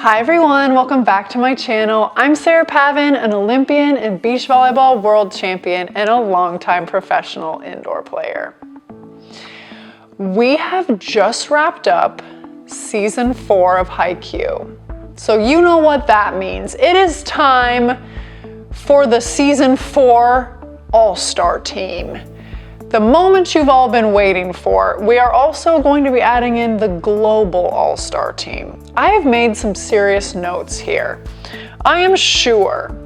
Hi everyone, welcome back to my channel. I'm Sarah Pavan, an Olympian and beach volleyball world champion and a longtime professional indoor player. We have just wrapped up season 4 of Haikyuu. So you know what that means. It is time for the season 4 all-star team. The moment you've all been waiting for. We are also going to be adding in the global all-star team. I have made some serious notes here. I am sure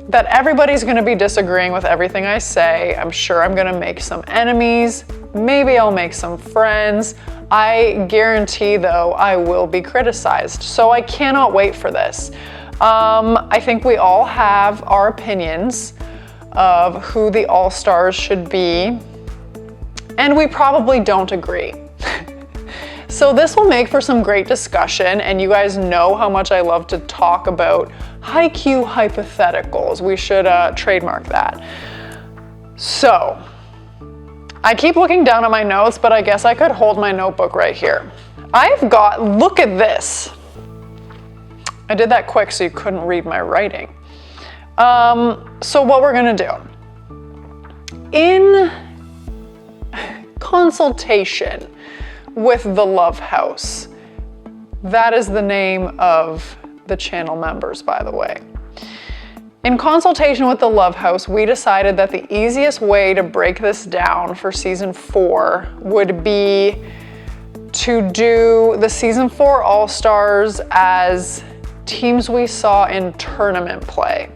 that everybody's going to be disagreeing with everything I say. I'm sure I'm going to make some enemies. Maybe I'll make some friends. I guarantee though I will be criticized. So I cannot wait for this. I think we all have our opinions of who the all-stars should be, and we probably don't agree. So this will make for some great discussion, and you guys know how much I love to talk about Haikyuu hypotheticals. We should trademark that. So, I keep looking down at my notes, but I guess I could hold my notebook right here. I've got, look at this. I did that quick so you couldn't read my writing. So what we're gonna do, in consultation with the Love House, that is the name of the channel members, by the way. In consultation with the Love House, we decided that the easiest way to break this down for season 4 would be to do the season 4 All-Stars as teams we saw in tournament play.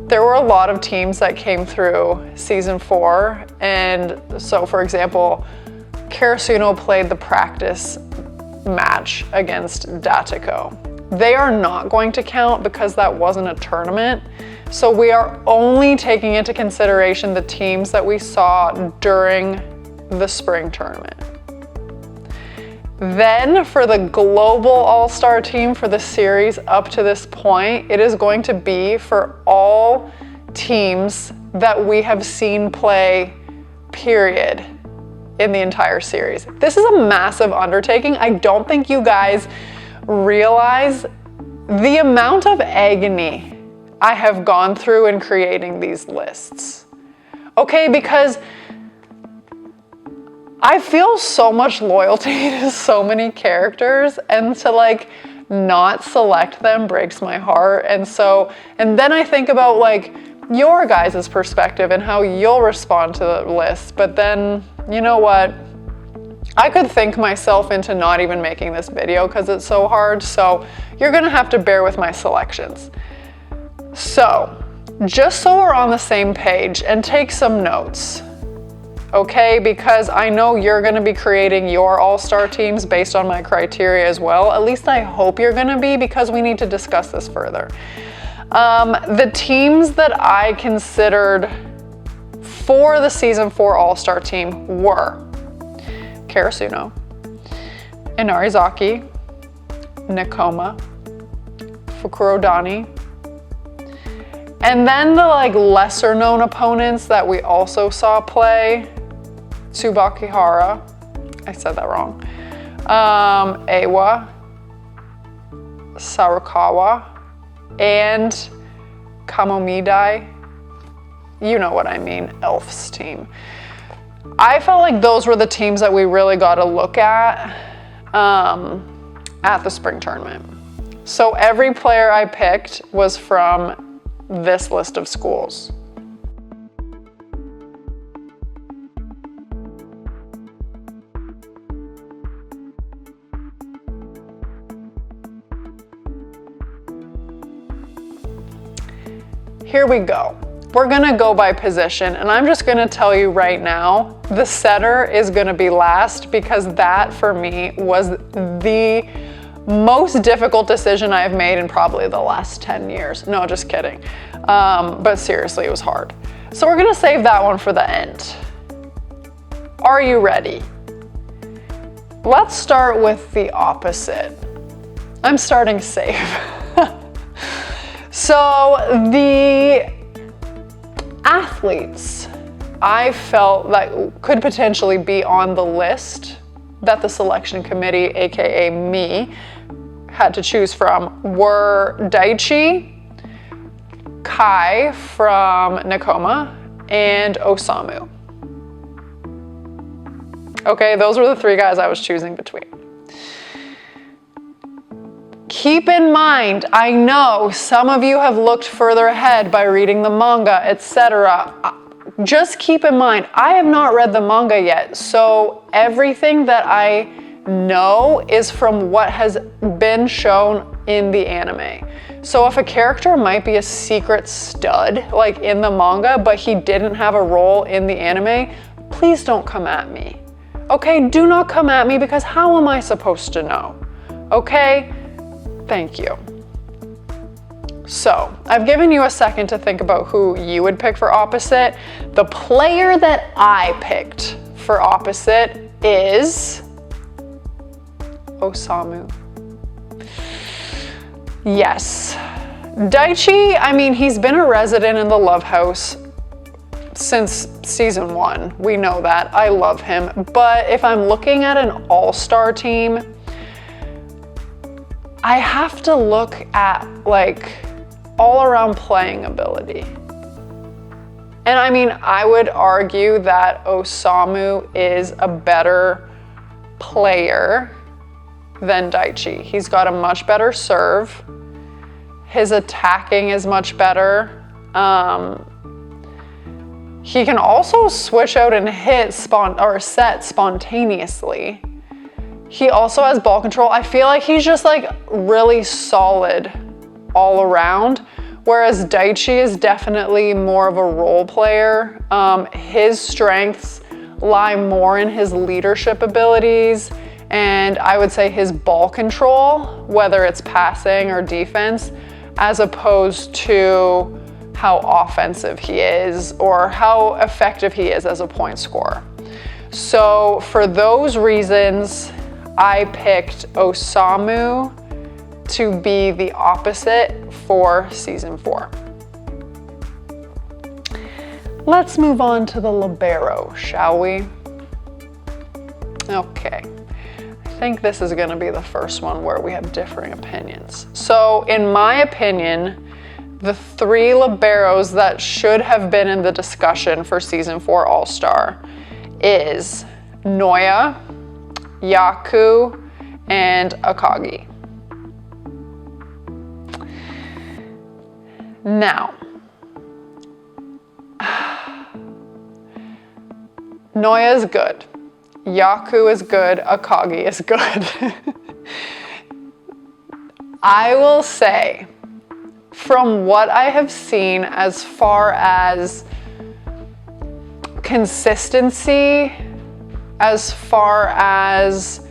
There were a lot of teams that came through season 4, and so for example, Karasuno played the practice match against Dateko. They are not going to count because that wasn't a tournament, so we are only taking into consideration the teams that we saw during the spring tournament. Then for the global all-star team for the series up to this point, it is going to be for all teams that we have seen play, period, in the entire series. This is a massive undertaking. I don't think you guys realize the amount of agony I have gone through in creating these lists. Okay, because I feel so much loyalty to so many characters, and to like not select them breaks my heart. And then I think about like your guys' perspective and how you'll respond to the list. But then, you know what? I could think myself into not even making this video because it's so hard. So you're gonna have to bear with my selections. So just so we're on the same page, and take some notes. Okay, because I know you're gonna be creating your all-star teams based on my criteria as well. At least I hope you're gonna be, because we need to discuss this further. The teams that I considered for the season 4 all-star team were Karasuno, Inarizaki, Nakoma, Fukurodani, and then the like lesser known opponents that we also saw play, Tsubakihara, I said that wrong, Ewa, Sarukawa, and Kamomidai. You know what I mean, Elf's team. I felt like those were the teams that we really got to look at the spring tournament. So every player I picked was from this list of schools. Here we go. We're gonna go by position, and I'm just gonna tell you right now, the setter is gonna be last, because that for me was the most difficult decision I've made in probably the last 10 years. No, just kidding. But seriously, it was hard. So we're gonna save that one for the end. Are you ready? Let's start with the opposite. I'm starting safe. So the athletes I felt like could potentially be on the list that the selection committee, aka me, had to choose from were Daichi, Kai from Nekoma, and Osamu. Okay, those were the 3 guys I was choosing between. Keep in mind, I know some of you have looked further ahead by reading the manga, etc. Just keep in mind, I have not read the manga yet, so everything that I know is from what has been shown in the anime. So if a character might be a secret stud, like in the manga, but he didn't have a role in the anime, please don't come at me. Okay, do not come at me, because how am I supposed to know? Okay, thank you. So I've given you a second to think about who you would pick for opposite. The player that I picked for opposite is Osamu. Yes. Daichi, I mean, he's been a resident in the Love House since season 1. We know that. I love him. But if I'm looking at an all-star team, I have to look at like all-around playing ability. And I mean, I would argue that Osamu is a better player than Daichi. He's got a much better serve. His attacking is much better. He can also switch out and hit set spontaneously. He also has ball control. I feel like he's just like really solid all around, whereas Daichi is definitely more of a role player. His strengths lie more in his leadership abilities, and I would say his ball control, whether it's passing or defense, as opposed to how offensive he is or how effective he is as a point scorer. So for those reasons, I picked Osamu to be the opposite for season 4. Let's move on to the libero, shall we? Okay. I think this is going to be the first one where we have differing opinions. So in my opinion, the 3 liberos that should have been in the discussion for season 4 All-Star is Noya, Yaku, and Akagi. Now, Noya is good. Yaku is good, Akagi is good. I will say, from what I have seen as far as consistency, as far as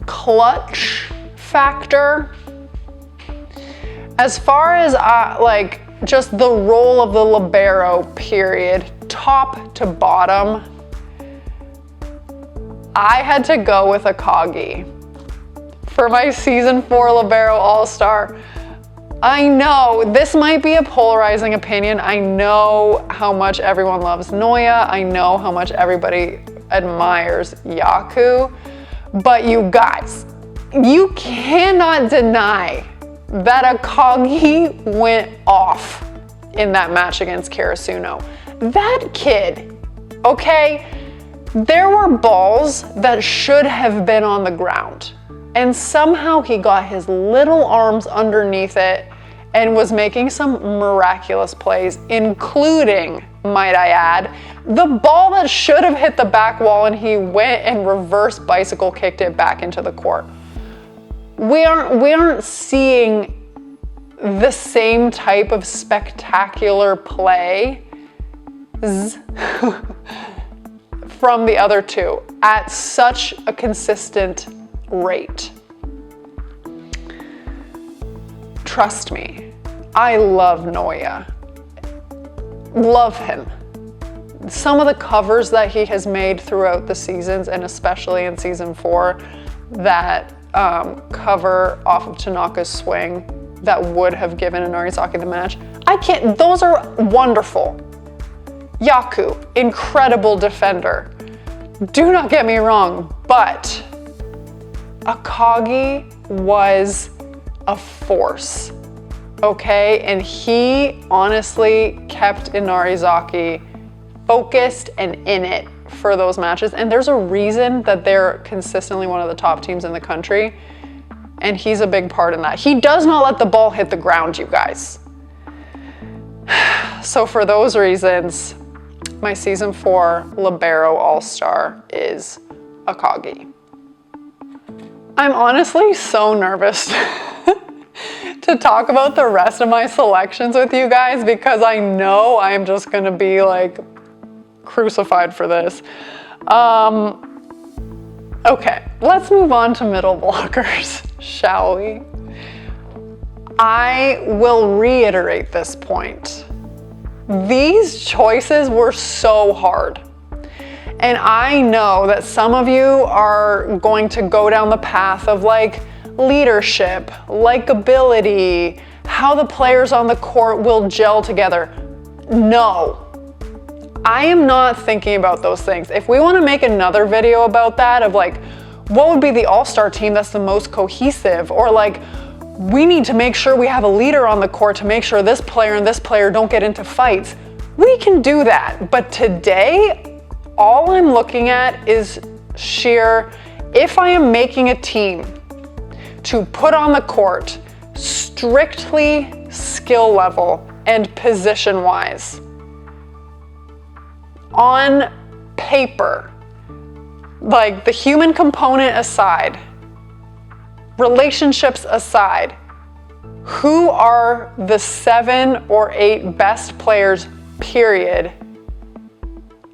clutch factor, as far as like just the role of the libero period, top to bottom, I had to go with Akagi for my season 4 libero all-star. I know this might be a polarizing opinion. I know how much everyone loves Noya. I know how much everybody admires Yaku. But you guys, you cannot deny that Akagi went off in that match against Karasuno. That kid, okay? There were balls that should have been on the ground, and somehow he got his little arms underneath it and was making some miraculous plays, including, might I add, the ball that should have hit the back wall and he went and reverse bicycle kicked it back into the court. We aren't seeing the same type of spectacular play from the other 2 at such a consistent rate. Trust me, I love Noya. Love him. Some of the covers that he has made throughout the seasons, and especially in season 4, that cover off of Tanaka's swing that would have given Inarizaki the match, those are wonderful. Yaku, incredible defender. Do not get me wrong, but Akagi was a force, okay? And he honestly kept Inarizaki focused and in it for those matches. And there's a reason that they're consistently one of the top teams in the country. And he's a big part in that. He does not let the ball hit the ground, you guys. So for those reasons, my season 4 Libero All-Star is Akagi. I'm honestly so nervous to talk about the rest of my selections with you guys because I know I'm just gonna be like crucified for this. Okay, let's move on to middle blockers, shall we? I will reiterate this point. These choices were so hard. And I know that some of you are going to go down the path of like leadership, likability, how the players on the court will gel together. No, I am not thinking about those things. If we want to make another video about that, of like, what would be the all-star team that's the most cohesive, or like, we need to make sure we have a leader on the court to make sure this player and this player don't get into fights. We can do that. But today, all I'm looking at is sheer, if I am making a team to put on the court, strictly skill level and position wise, on paper, like the human component aside, relationships aside, who are the 7 or 8 best players, period?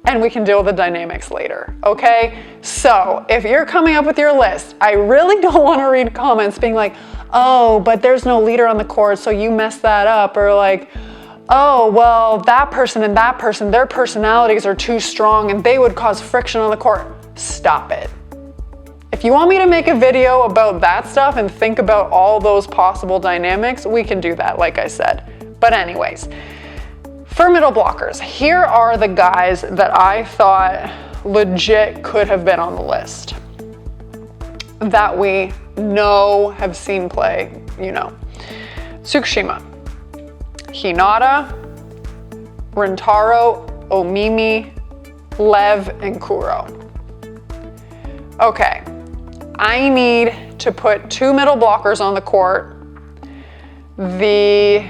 And we can deal with the dynamics later, okay? So if you're coming up with your list, I really don't want to read comments being like, oh, but there's no leader on the court, so you messed that up, or like, oh, well, that person and that person, their personalities are too strong and they would cause friction on the court. Stop it. If you want me to make a video about that stuff and think about all those possible dynamics, we can do that, like I said. But anyways, for middle blockers, here are the guys that I thought legit could have been on the list that we know have seen play, you know. Tsukushima, Hinata, Rintaro, Omimi, Lev, and Kuro. Okay, I need to put 2 middle blockers on the court. The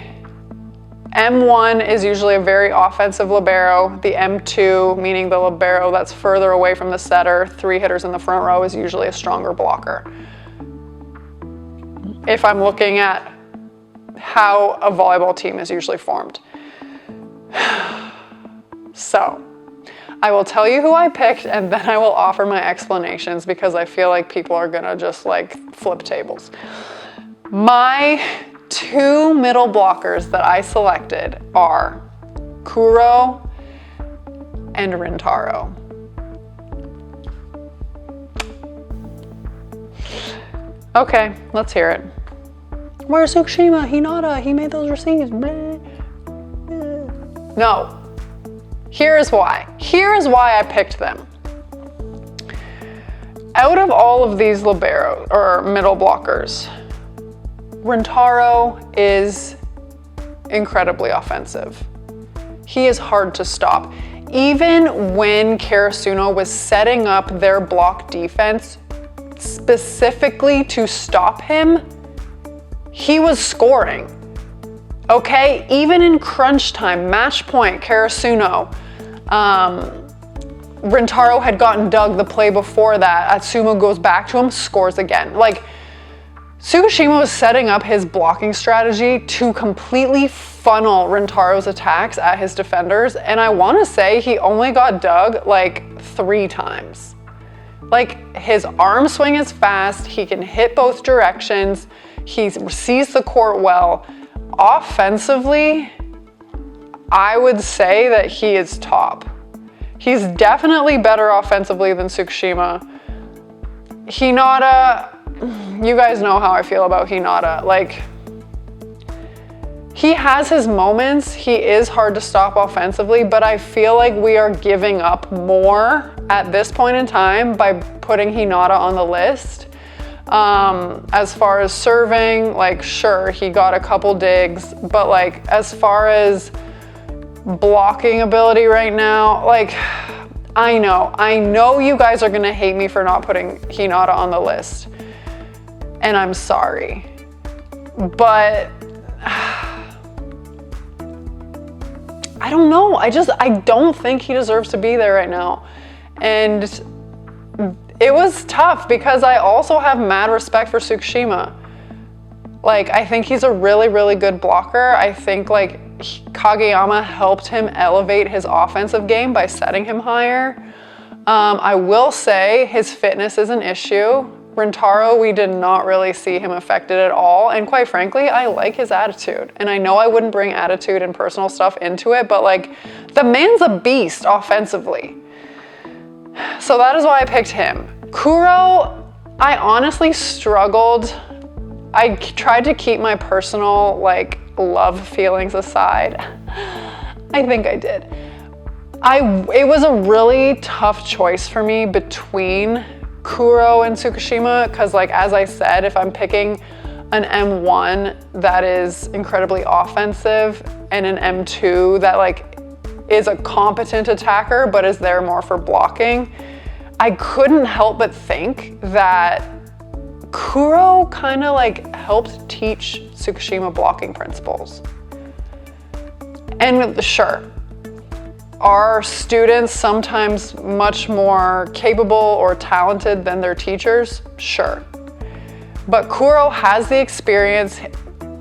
M1 is usually a very offensive libero. The M2, meaning the libero that's further away from the setter, 3 hitters in the front row, is usually a stronger blocker. If I'm looking at how a volleyball team is usually formed. So, I will tell you who I picked and then I will offer my explanations because I feel like people are gonna just like flip tables. My 2 middle blockers that I selected are Kuro and Rintaro. Okay, let's hear it. Where's Tsukushima? Hinata, he made those receives. No. Here is why. Here is why I picked them. Out of all of these libero or middle blockers, Rintaro is incredibly offensive. He is hard to stop. Even when Karasuno was setting up their block defense specifically to stop him, he was scoring. Okay, even in crunch time, match point, Karasuno, Rintaro had gotten dug the play before that. Atsumu goes back to him, scores again. Like, Tsukushima was setting up his blocking strategy to completely funnel Rintaro's attacks at his defenders, and I want to say he only got dug like 3 times. Like, his arm swing is fast, he can hit both directions, he sees the court well. Offensively, I would say that he is top. He's definitely better offensively than Tsukushima. Hinata, you guys know how I feel about Hinata. Like, he has his moments, he is hard to stop offensively, but I feel like we are giving up more at this point in time by putting Hinata on the list. As far as serving, like, sure, he got a couple digs, but like, as far as blocking ability right now, like, I know you guys are gonna hate me for not putting Hinata on the list, and I'm sorry, but I don't know. I don't think he deserves to be there right now. And it was tough because I also have mad respect for Tsukushima. Like, I think he's a really, really good blocker. I think like Kageyama helped him elevate his offensive game by setting him higher. I will say his fitness is an issue. Rintaro, we did not really see him affected at all. And quite frankly, I like his attitude. And I know I wouldn't bring attitude and personal stuff into it, but like, the man's a beast offensively. So that is why I picked him. Kuro, I honestly struggled. I tried to keep my personal like love feelings aside. I think I did. It was a really tough choice for me between Kuro and Tsukushima, because like, as I said, if I'm picking an M1 that is incredibly offensive and an M2 that like is a competent attacker but is there more for blocking, I couldn't help but think that Kuro kind of like helped teach Tsukushima blocking principles. And sure, are students sometimes much more capable or talented than their teachers? Sure. But Kuro has the experience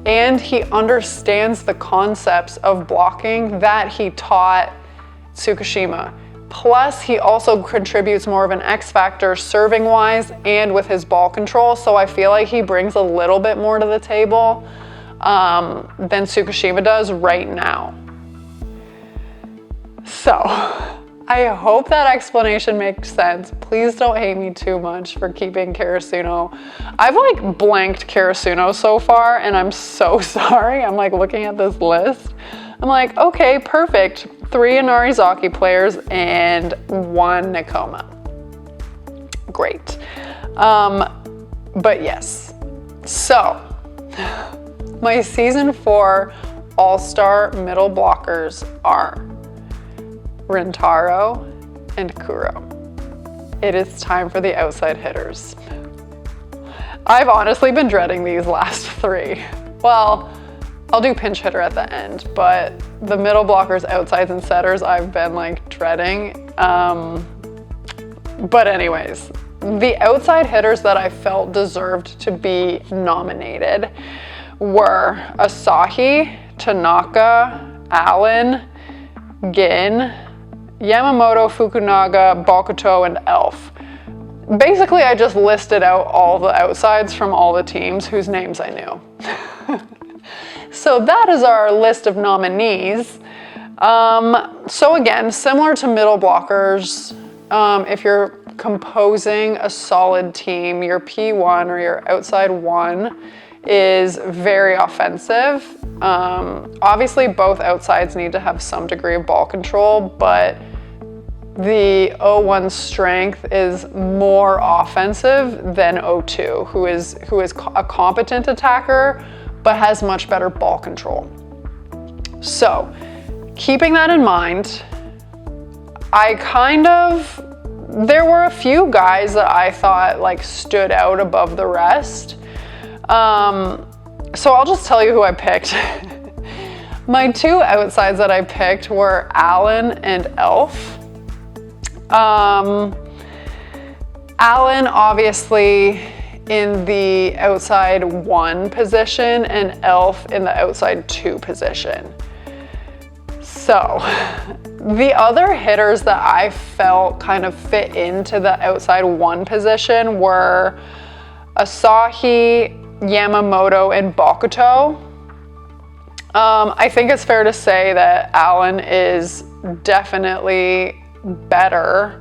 and he understands the concepts of blocking that he taught Tsukushima. Plus, he also contributes more of an X factor serving wise and with his ball control. So I feel like he brings a little bit more to the table than Tsukushima does right now. So, I hope that explanation makes sense. Please don't hate me too much for keeping Karasuno. I've like blanked Karasuno so far and I'm so sorry. I'm like looking at this list. I'm like, okay, perfect. 3 Inarizaki players and 1 Nekoma. Great. But yes. So, my season 4 all-star middle blockers are Rintaro and Kuro. It is time for the outside hitters. I've honestly been dreading these last 3. Well, I'll do pinch hitter at the end, but the middle blockers, outsides, and setters I've been like dreading. But anyways, the outside hitters that I felt deserved to be nominated were Asahi, Tanaka, Allen, Gin, Yamamoto, Fukunaga, Bakuto, and Elf. Basically, I just listed out all the outsides from all the teams whose names I knew. So that is our list of nominees. So again, similar to middle blockers, if you're composing a solid team, your P1 or your outside 1 is very offensive. Obviously, both outsides need to have some degree of ball control, but the O1 strength is more offensive than O2, who is a competent attacker, but has much better ball control. So, keeping that in mind, there were a few guys that I thought like stood out above the rest. So I'll just tell you who I picked. My 2 outsides that I picked were Allen and Elf. Allen, obviously, in the outside 1 position, and Elf in the outside 2 position. So, the other hitters that I felt kind of fit into the outside 1 position were Asahi, Yamamoto, and Bakuto. I think it's fair to say that Allen is definitely better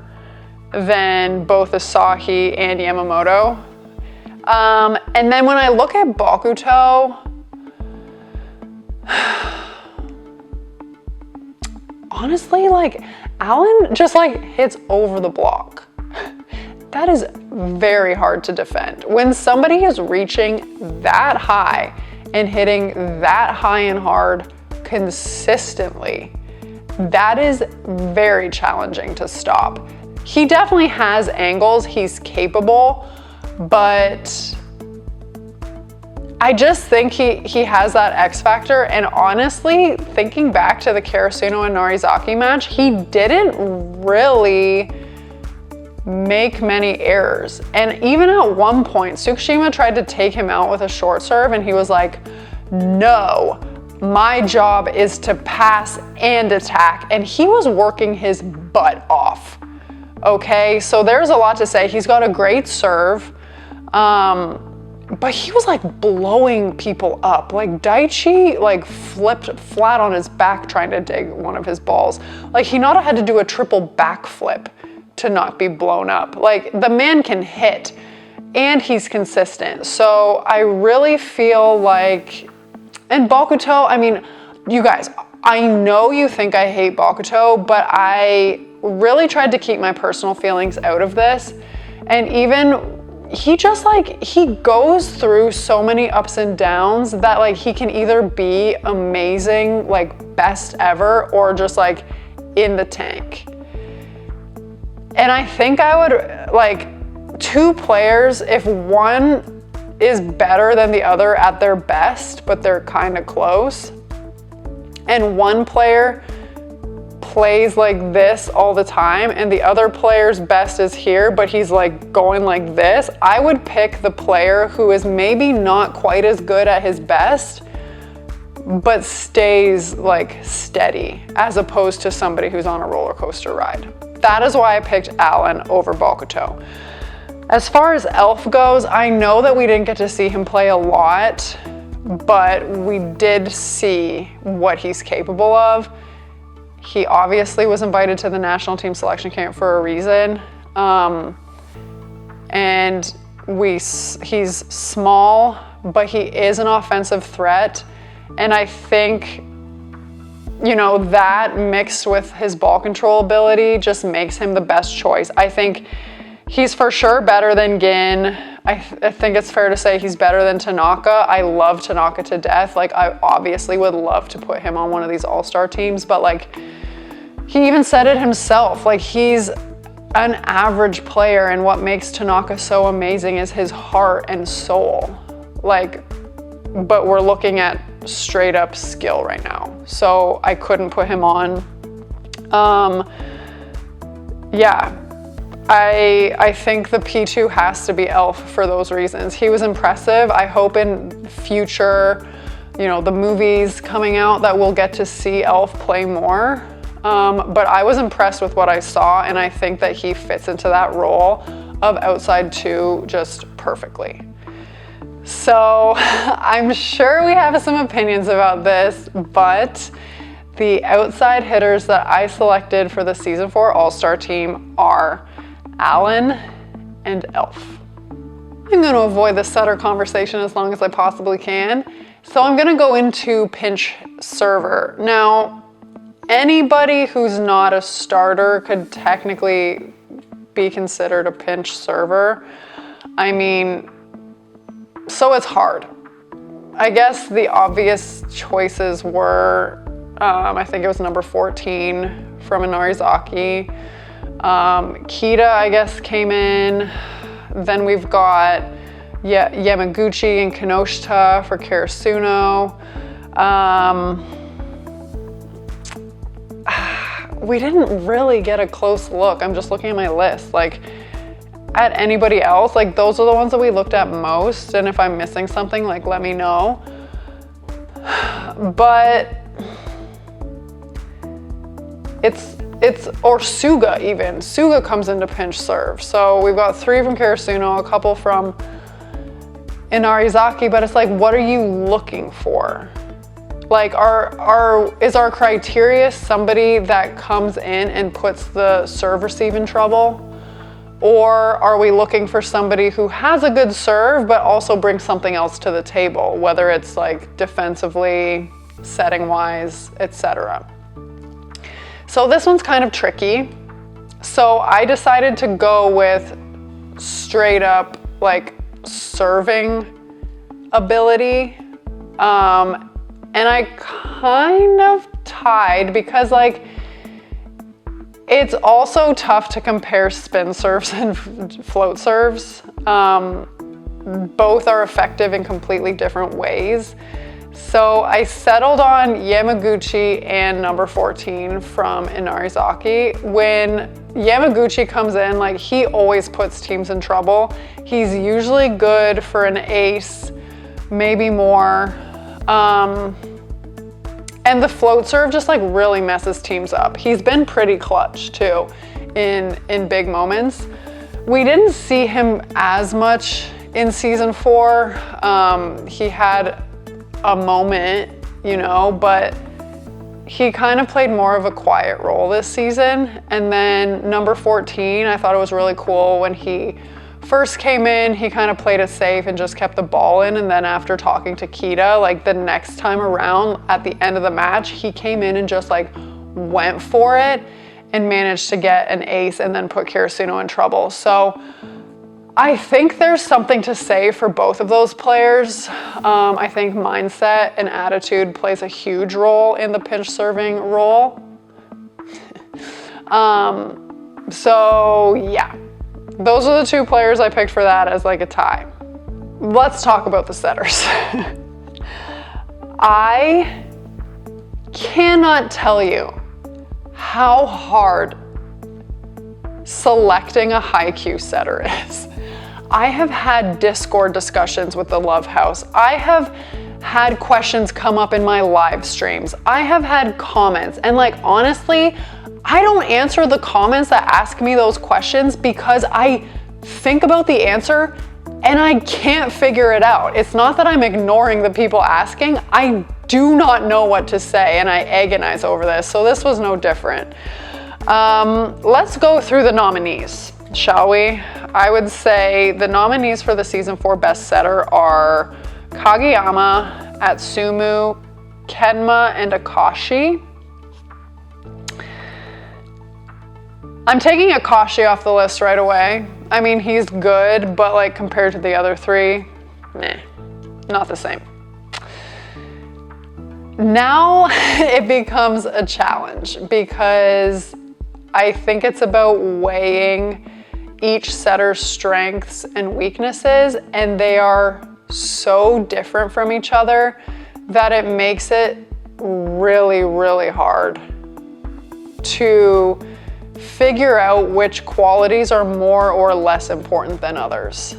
than both Asahi and Yamamoto. And then when I look at Bakuto, honestly, like, Allen just like hits over the block. that is very hard to defend. When somebody is reaching that high and hitting that high and hard consistently, that is very challenging to stop. He definitely has angles, he's capable, but I just think he has that X factor. And honestly, thinking back to the Karasuno and Narizaki match, he didn't really make many errors. And even at one point, Tsukishima tried to take him out with a short serve and he was like, no, my job is to pass and attack. And he was working his butt off. Okay, so there's a lot to say. He's got a great serve, but he was like blowing people up. Like Daichi like flipped flat on his back trying to dig one of his balls. Like Hinata had to do a triple backflip to not be blown up. Like the man can hit and he's consistent. So I really feel like, and Bakuto, I mean, you guys, I know you think I hate Bakuto, but I really tried to keep my personal feelings out of this. And even he just like, he goes through so many ups and downs that like he can either be amazing, like best ever, or just like in the tank. And I think I would like two players, if one is better than the other at their best, but they're kind of close, and one player plays like this all the time and the other player's best is here, but he's like going like this, I would pick the player who is maybe not quite as good at his best, but stays like steady, as opposed to somebody who's on a roller coaster ride. That is why I picked Alan over Bakuto. As far as Elf goes, I know that we didn't get to see him play a lot, but we did see what he's capable of. He obviously was invited to the national team selection camp for a reason. And he's small, but he is an offensive threat. And I think, you know, that mixed with his ball control ability just makes him the best choice. I think he's for sure better than Gin. I think it's fair to say he's better than Tanaka. I love Tanaka to death. Like, I obviously would love to put him on one of these all-star teams, but like, he even said it himself, like he's an average player, and what makes Tanaka so amazing is his heart and soul. Like, but we're looking at straight up skill right now. So I couldn't put him on. Yeah. I think the P2 has to be Elf for those reasons. He was impressive. I hope in future, you know, the movies coming out that we'll get to see Elf play more. But I was impressed with what I saw, and I think that he fits into that role of outside two just perfectly. So I'm sure we have some opinions about this, but the outside hitters that I selected for the season 4 All-Star team are Alan and Elf. I'm going to avoid the setter conversation as long as I possibly can. So I'm going to go into pinch server. Now, anybody who's not a starter could technically be considered a pinch server. I mean, so it's hard. I guess the obvious choices were, I think it was number 14 from Inarizaki. Kita, I guess, came in. Then we've got Yamaguchi and Kinoshita for Karasuno. We didn't really get a close look. I'm just looking at my list. Like, at anybody else, like those are the ones that we looked at most. And if I'm missing something, like let me know. But or Suga even. Suga comes into pinch serve. So we've got 3 from Karasuno, a couple from Inarizaki, but it's like, what are you looking for? Like, is our criteria somebody that comes in and puts the serve receive in trouble? Or are we looking for somebody who has a good serve, but also brings something else to the table, whether it's like defensively, setting wise, etc. So this one's kind of tricky. So I decided to go with straight up like serving ability. And I kind of tied because like it's also tough to compare spin serves and float serves. Both are effective in completely different ways. So I settled on Yamaguchi and number 14 from Inarizaki. When Yamaguchi comes in, like he always puts teams in trouble. He's usually good for an ace, maybe more. And the float serve just like really messes teams up. He's been pretty clutch too in big moments. We didn't see him as much in season 4. He had a moment, you know, but he kind of played more of a quiet role this season. And then number 14, I thought it was really cool when he first came in, he kind of played it safe and just kept the ball in. And then after talking to Kita, like the next time around at the end of the match, he came in and just like went for it and managed to get an ace and then put Kirasuno in trouble. So I think there's something to say for both of those players. I think mindset and attitude plays a huge role in the pinch serving role. So yeah, those are the 2 players I picked for that as like a tie. Let's talk about the setters. I cannot tell you how hard selecting a Haikyuu setter is. I have had Discord discussions with the Love House. I have had questions come up in my live streams. I have had comments, and like honestly, I don't answer the comments that ask me those questions because I think about the answer and I can't figure it out. It's not that I'm ignoring the people asking. I do not know what to say and I agonize over this. So this was no different. Let's go through the nominees, shall we? I would say the nominees for the season 4 best setter are Kageyama, Atsumu, Kenma, and Akashi. I'm taking Akashi off the list right away. I mean, he's good, but like compared to the other 3, meh, not the same. Now it becomes a challenge because I think it's about weighing each setter's strengths and weaknesses, and they are so different from each other that it makes it really, really hard to figure out which qualities are more or less important than others.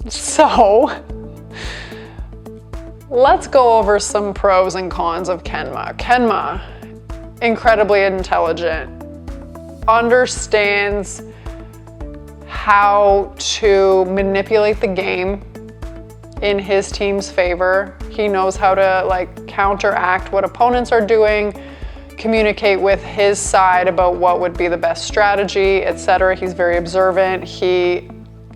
So let's go over some pros and cons of Kenma. Kenma, incredibly intelligent, understands how to manipulate the game in his team's favor. He knows how to like counteract what opponents are doing, communicate with his side about what would be the best strategy, etc. He's very observant. He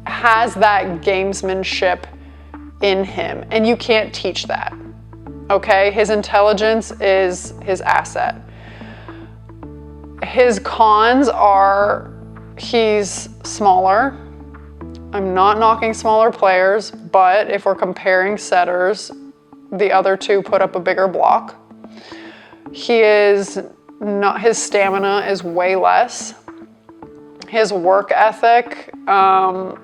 has that gamesmanship in him, and you can't teach that, okay? His intelligence is his asset. His cons are he's smaller. I'm not knocking smaller players, but if we're comparing setters, the other 2 put up a bigger block. His stamina is way less. His work ethic, and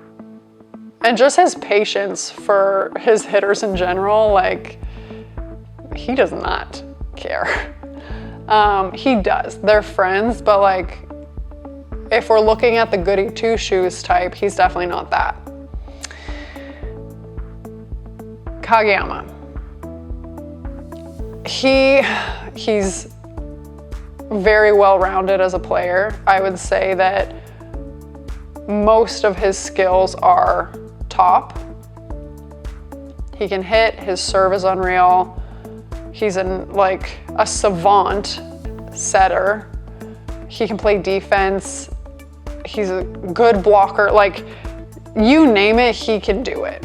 just his patience for his hitters in general, like, he does not care. He does. They're friends, but like, if we're looking at the goody two-shoes type, he's definitely not that. Kageyama. He's very well-rounded as a player. I would say that most of his skills are top. He can hit, his serve is unreal. He's like a savant setter. He can play defense. He's a good blocker. Like, you name it, he can do it.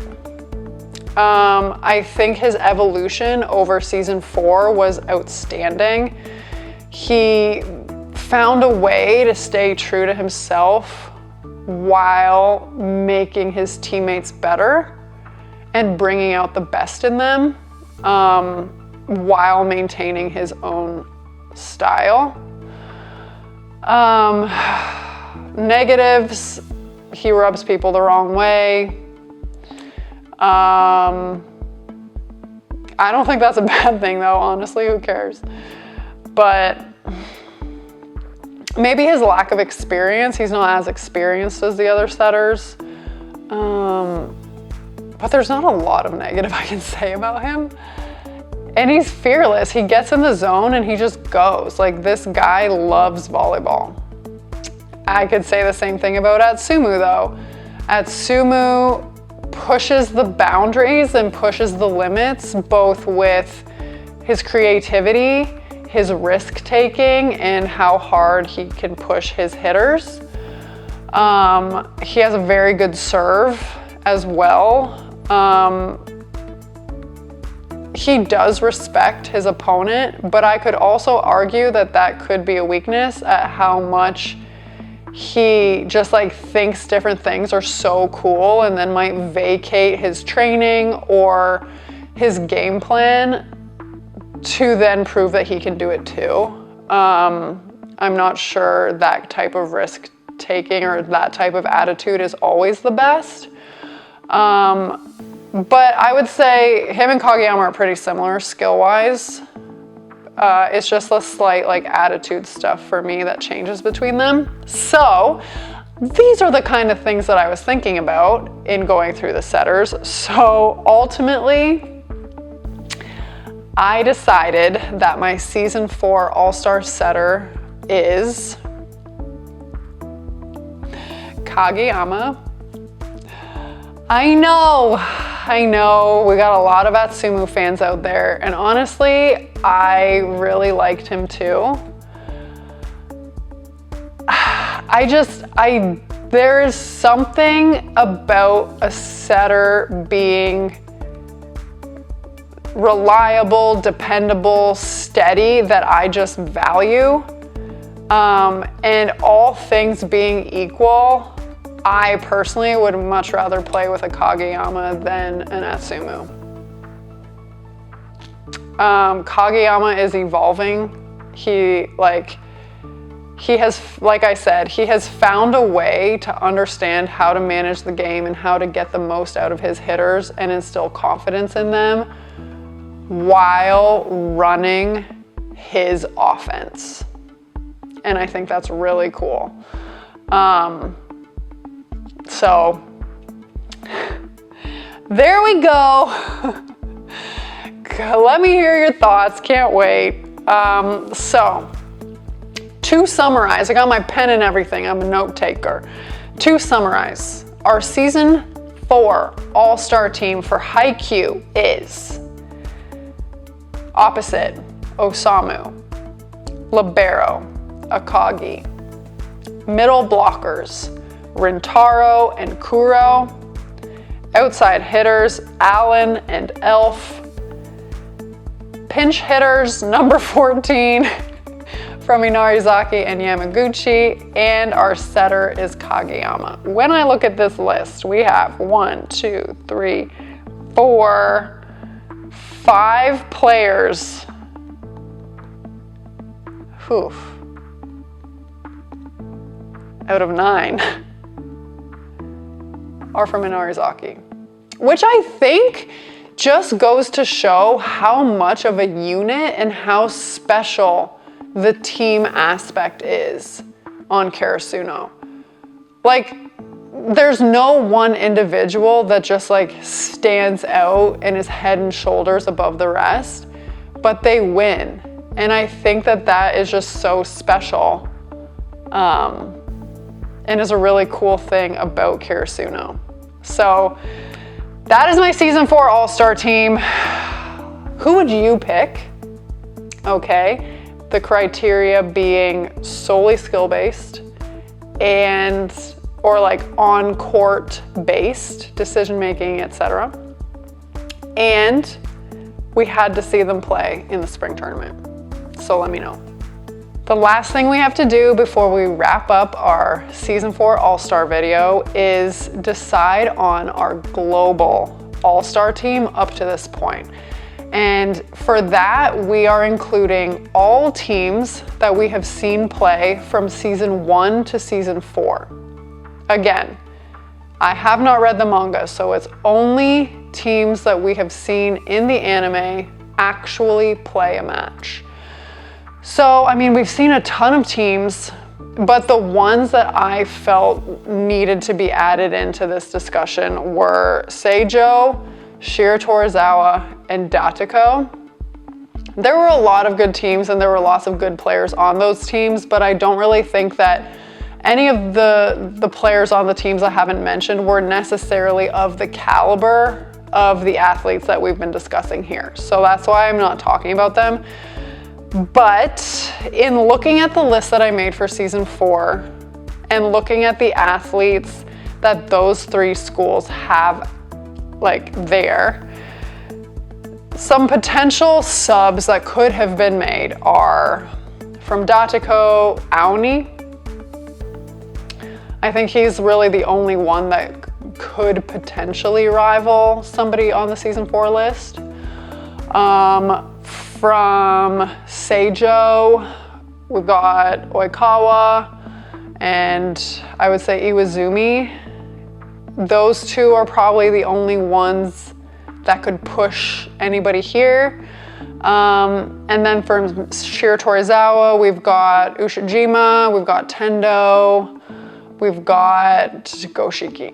I think his evolution over season 4 was outstanding. He found a way to stay true to himself while making his teammates better and bringing out the best in them, while maintaining his own style. Negatives, he rubs people the wrong way. I don't think that's a bad thing though, honestly, who cares? But maybe his lack of experience, he's not as experienced as the other setters. But there's not a lot of negative I can say about him. And he's fearless. He gets in the zone and he just goes. Like, this guy loves volleyball. I could say the same thing about Atsumu though. Atsumu pushes the boundaries and pushes the limits, both with his creativity, his risk taking, and how hard he can push his hitters. He has a very good serve as well. He does respect his opponent, but I could also argue that that could be a weakness at how much he just like thinks different things are so cool and then might vacate his training or his game plan to then prove that he can do it too. I'm not sure that type of risk taking or that type of attitude is always the best. But I would say him and Kageyama are pretty similar skill-wise. It's just a slight like attitude stuff for me that changes between them. So these are the kind of things that I was thinking about in going through the setters. So ultimately, I decided that my season 4 All-Star setter is Kageyama. I know, we got a lot of Atsumu fans out there, and honestly, I really liked him too. There is something about a setter being reliable, dependable, steady that I just value. And all things being equal, I personally would much rather play with a Kageyama than an Atsumu. Kageyama is evolving. He has, like I said, he has found a way to understand how to manage the game and how to get the most out of his hitters and instill confidence in them while running his offense. And I think that's really cool. So there we go. Let me hear your thoughts. Can't wait. So to summarize, I got my pen and everything. I'm a note taker. To summarize, our season 4 All-Star team for Haikyu is opposite Osamu, libero Akagi, middle blockers Rintaro and Kuro, outside hitters Allen and Elf, pinch hitters number 14 from Inarizaki and Yamaguchi, and our setter is Kageyama. When I look at this list, we have 1, 2, 3, 4, 5 players. Out of 9 are from Inarizaki, which I think just goes to show how much of a unit and how special the team aspect is on Karasuno. Like, there's no one individual that just like stands out and is head and shoulders above the rest, but they win. And I think that that is just so special. And is a really cool thing about Karasuno. So that is my season 4 All-Star team. Who would you pick? Okay, the criteria being solely skill-based or like on-court based decision-making, etc. And we had to see them play in the spring tournament. So let me know. The last thing we have to do before we wrap up our Season 4 All-Star video is decide on our global All-Star team up to this point. And for that, we are including all teams that we have seen play from Season 1 to Season 4. Again, I have not read the manga, so it's only teams that we have seen in the anime actually play a match. So, I mean, we've seen a ton of teams, but the ones that I felt needed to be added into this discussion were Seijo, Shiratorizawa, and Dateko. There were a lot of good teams and there were lots of good players on those teams, but I don't really think that any of the players on the teams I haven't mentioned were necessarily of the caliber of the athletes that we've been discussing here. So that's why I'm not talking about them. But in looking at the list that I made for Season 4 and looking at the athletes that those three schools have like there, some potential subs that could have been made are from Dateko, Aoni. I think he's really the only one that could potentially rival somebody on the Season 4 list. From Seijo, we've got Oikawa, and I would say Iwazumi. Those two are probably the only ones that could push anybody here. And then from Shiratorizawa, we've got Ushijima, we've got Tendo, we've got Goshiki.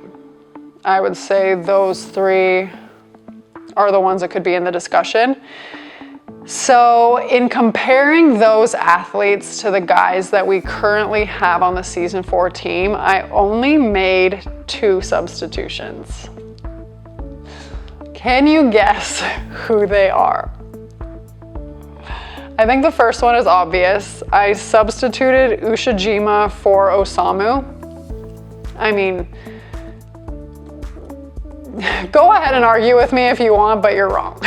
I would say those three are the ones that could be in the discussion. So in comparing those athletes to the guys that we currently have on the Season 4 team, I only made 2 substitutions. Can you guess who they are? I think the first one is obvious. I substituted Ushijima for Osamu. I mean, go ahead and argue with me if you want, but you're wrong.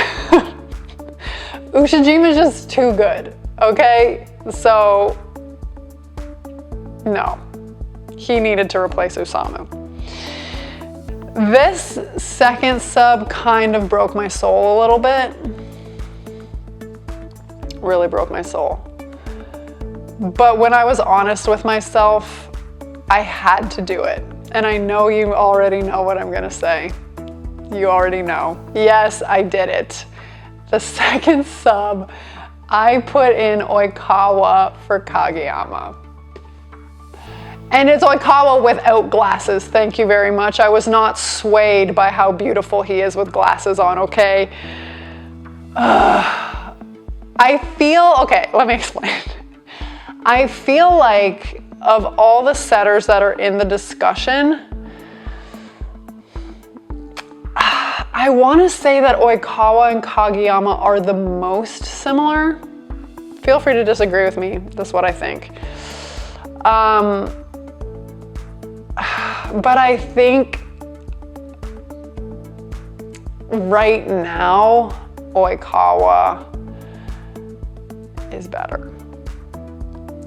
Ushijima is just too good, okay? So, no. He needed to replace Osamu. This second sub kind of broke my soul a little bit. Really broke my soul. But when I was honest with myself, I had to do it. And I know you already know what I'm gonna say. You already know. Yes, I did it. The second sub, I put in Oikawa for Kageyama. And it's Oikawa without glasses, thank you very much. I was not swayed by how beautiful he is with glasses on, okay? Okay, let me explain. I feel like of all the setters that are in the discussion, I want to say that Oikawa and Kageyama are the most similar. Feel free to disagree with me. That's what I think. But I think right now, Oikawa is better.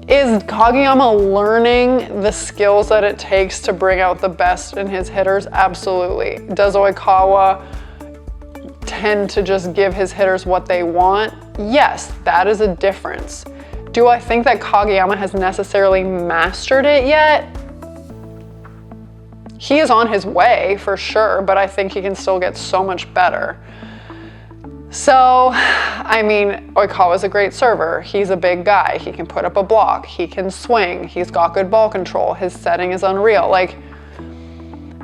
Is Kageyama learning the skills that it takes to bring out the best in his hitters? Absolutely. Does Oikawa tend to just give his hitters what they want? Yes, that is a difference. Do I think that Kageyama has necessarily mastered it yet? He is on his way for sure, but I think he can still get so much better. So, I mean, Oikawa's a great server. He's a big guy. He can put up a block. He can swing. He's got good ball control. His setting is unreal. Like,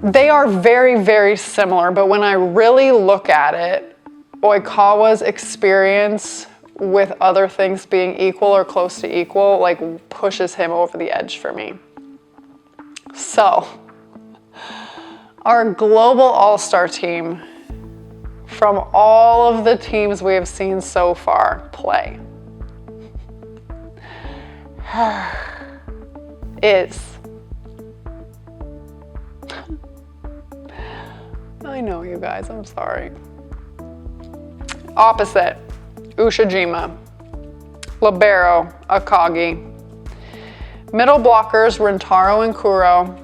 they are very, very similar, but when I really look at it, Oikawa's experience with other things being equal or close to equal, like, pushes him over the edge for me. So, our global all-star team, from all of the teams we have seen so far play, is, I know you guys, I'm sorry. Opposite, Ushijima. Libero, Akagi. Middle blockers, Rintaro and Kuro.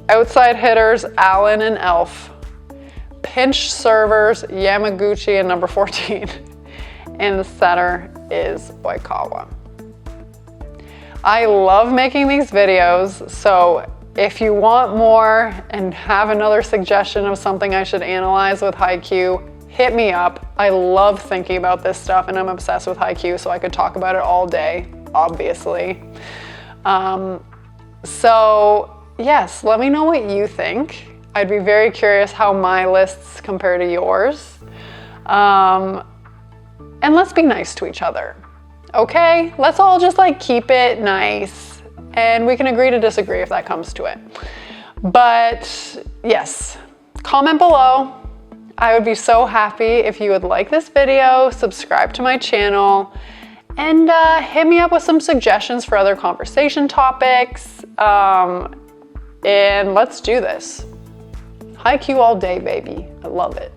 Outside hitters, Allen and Elf. Pinch servers, Yamaguchi and number 14. And the center is Oikawa. I love making these videos, so if you want more and have another suggestion of something I should analyze with Haikyuu, hit me up. I love thinking about this stuff and I'm obsessed with Haikyuu, so I could talk about it all day, obviously. So yes, let me know what you think. I'd be very curious how my lists compare to yours. And let's be nice to each other, okay? Let's all just like keep it nice and we can agree to disagree if that comes to it. But yes, comment below. I would be so happy if you would like this video, subscribe to my channel, and hit me up with some suggestions for other conversation topics. And let's do this. Haikyuu all day, baby. I love it.